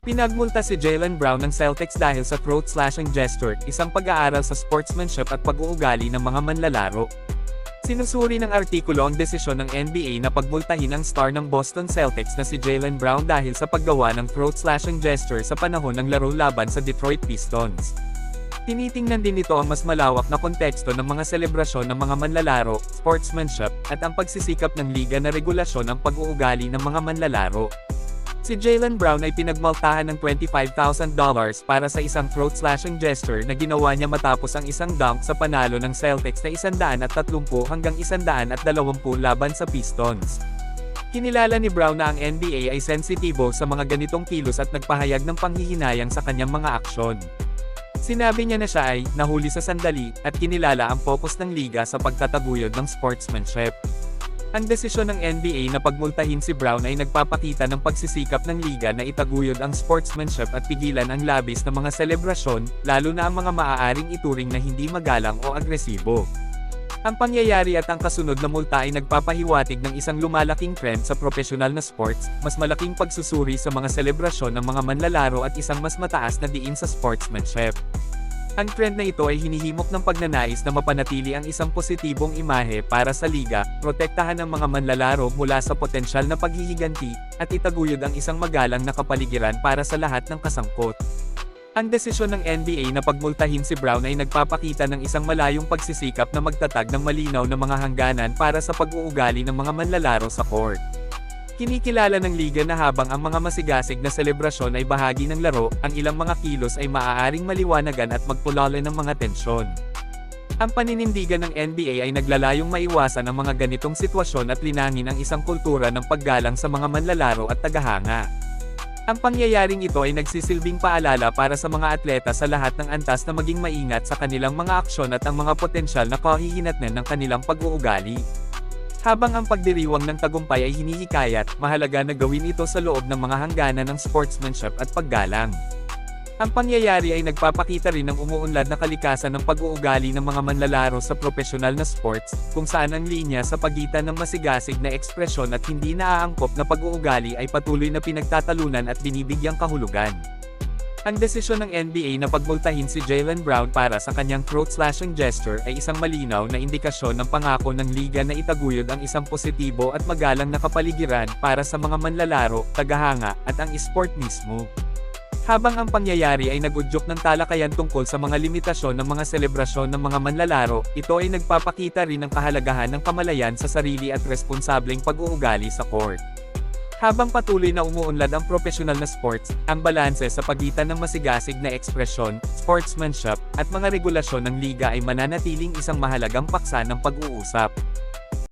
Pinagmulta si Jaylen Brown ng Celtics dahil sa throat-slashing gesture, isang pag-aaral sa sportsmanship at pag-uugali ng mga manlalaro. Sinusuri ng artikulo ang desisyon ng NBA na pagmultahin ang star ng Boston Celtics na si Jaylen Brown dahil sa paggawa ng throat-slashing gesture sa panahon ng laro laban sa Detroit Pistons. Tinitingnan din ito ang mas malawak na konteksto ng mga selebrasyon ng mga manlalaro, sportsmanship, at ang pagsisikap ng liga na regulasyon ang pag-uugali ng mga manlalaro. Si Jaylen Brown ay pinagmaltahan ng $25,000 para sa isang throat-slashing gesture na ginawa niya matapos ang isang dunk sa panalo ng Celtics na 130 hanggang 120 laban sa Pistons. Kinilala ni Brown na ang NBA ay sensitibo sa mga ganitong kilos at nagpahayag ng panghihinayang sa kanyang mga aksyon. Sinabi niya na siya ay nahuli sa sandali at kinilala ang focus ng liga sa pagtataguyod ng sportsmanship. Ang desisyon ng NBA na pagmultahin si Brown ay nagpapakita ng pagsisikap ng liga na itaguyod ang sportsmanship at pigilan ang labis na mga selebrasyon, lalo na ang mga maaaring ituring na hindi magalang o agresibo. Ang pangyayari at ang kasunod na multa ay nagpapahiwatig ng isang lumalaking trend sa profesional na sports, mas malaking pagsusuri sa mga selebrasyon ng mga manlalaro at isang mas mataas na diin sa sportsmanship. Ang trend na ito ay hinihimok ng pagnanais na mapanatili ang isang positibong imahe para sa liga, protektahan ang mga manlalaro mula sa potensyal na paghihiganti, at itaguyod ang isang magalang na kapaligiran para sa lahat ng kasangkot. Ang desisyon ng NBA na pagmultahin si Brown ay nagpapakita ng isang malayong pagsisikap na magtatag ng malinaw na mga hangganan para sa pag-uugali ng mga manlalaro sa court. Kinikilala ng liga na habang ang mga masigasig na selebrasyon ay bahagi ng laro, ang ilang mga kilos ay maaaring maliwanagan at magpulala ng mga tensyon. Ang paninindigan ng NBA ay naglalayong maiwasan ang mga ganitong sitwasyon at linangin ang isang kultura ng paggalang sa mga manlalaro at tagahanga. Ang pangyayaring ito ay nagsisilbing paalala para sa mga atleta sa lahat ng antas na maging maingat sa kanilang mga aksyon at ang mga potensyal na kahihinatnan ng kanilang pag-uugali. Habang ang pagdiriwang ng tagumpay ay hinihikayat, mahalaga na gawin ito sa loob ng mga hangganan ng sportsmanship at paggalang. Ang pangyayari ay nagpapakita rin ng umuunlad na kalikasan ng pag-uugali ng mga manlalaro sa profesional na sports, kung saan ang linya sa pagitan ng masigasig na ekspresyon at hindi naaangkop na pag-uugali ay patuloy na pinagtatalunan at binibigyang kahulugan. Ang desisyon ng NBA na pagmultahin si Jaylen Brown para sa kanyang throat-slashing gesture ay isang malinaw na indikasyon ng pangako ng liga na itaguyod ang isang positibo at magalang na kapaligiran para sa mga manlalaro, tagahanga, at ang esport mismo. Habang ang pangyayari ay nagudyok ng talakayan tungkol sa mga limitasyon ng mga selebrasyon ng mga manlalaro, ito ay nagpapakita rin ng kahalagahan ng kamalayan sa sarili at responsableng pag-uugali sa court. Habang patuloy na umuunlad ang profesional na sports, ang balanse sa pagitan ng masigasig na ekspresyon, sportsmanship, at mga regulasyon ng liga ay mananatiling isang mahalagang paksa ng pag-uusap.